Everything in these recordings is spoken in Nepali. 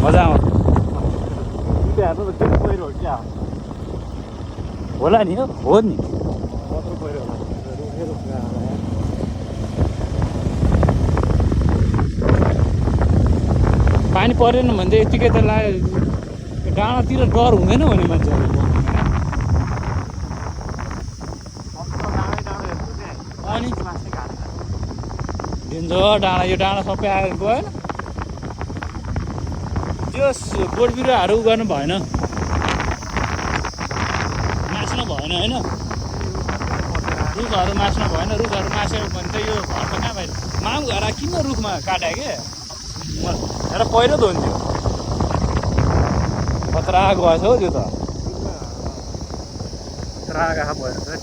मजा आउँछ होला नि हो नि पानी परेन भने चाहिँ यतिकै त डाँडातिर डर हुँदैन भने मान्छेहरू अनि डेन्जर डाँडा यो डाँडा सबै आएर गएन त्यो बोट बिरुवाहरू गर्नु भएन मास्नु भएन होइन रुखहरू मास्नु भएन रुखहरू मास्यो भने त यो घरमा कहाँ बाहिर माम घर किन रुखमा काट्यो के र पहिरो धुन्थ्यो खतरा गएछ हौ त्यो त खतरा गएको भएर चाहिँ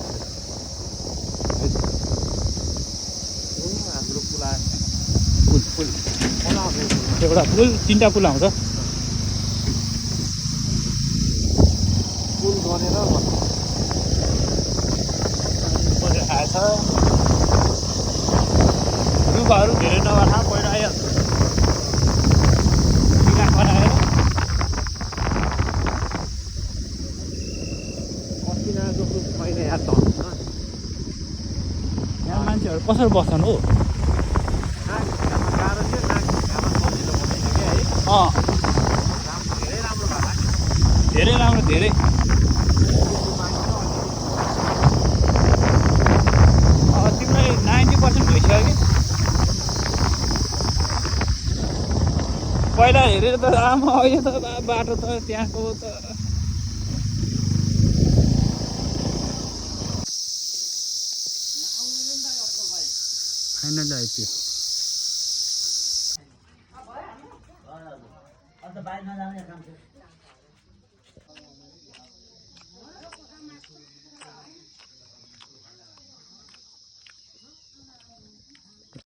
हाम्रो पुल एउटा पुल तिनवटा पुल आउँछ पुल बनेर आएछ रुखहरू धेरै नभए पहिरो आइहाल्छ बनाएर यहाँ मान्छेहरू कसरी बस्छन् हो धेरै राम्रो धेरै तिमीलाई 90% भइसक्यो कि पहिला हेरेर त आमा अहिले त बाटो त त्यहाँको त फाइनल आइपुग्यो अन्त बाहिर नजाने काम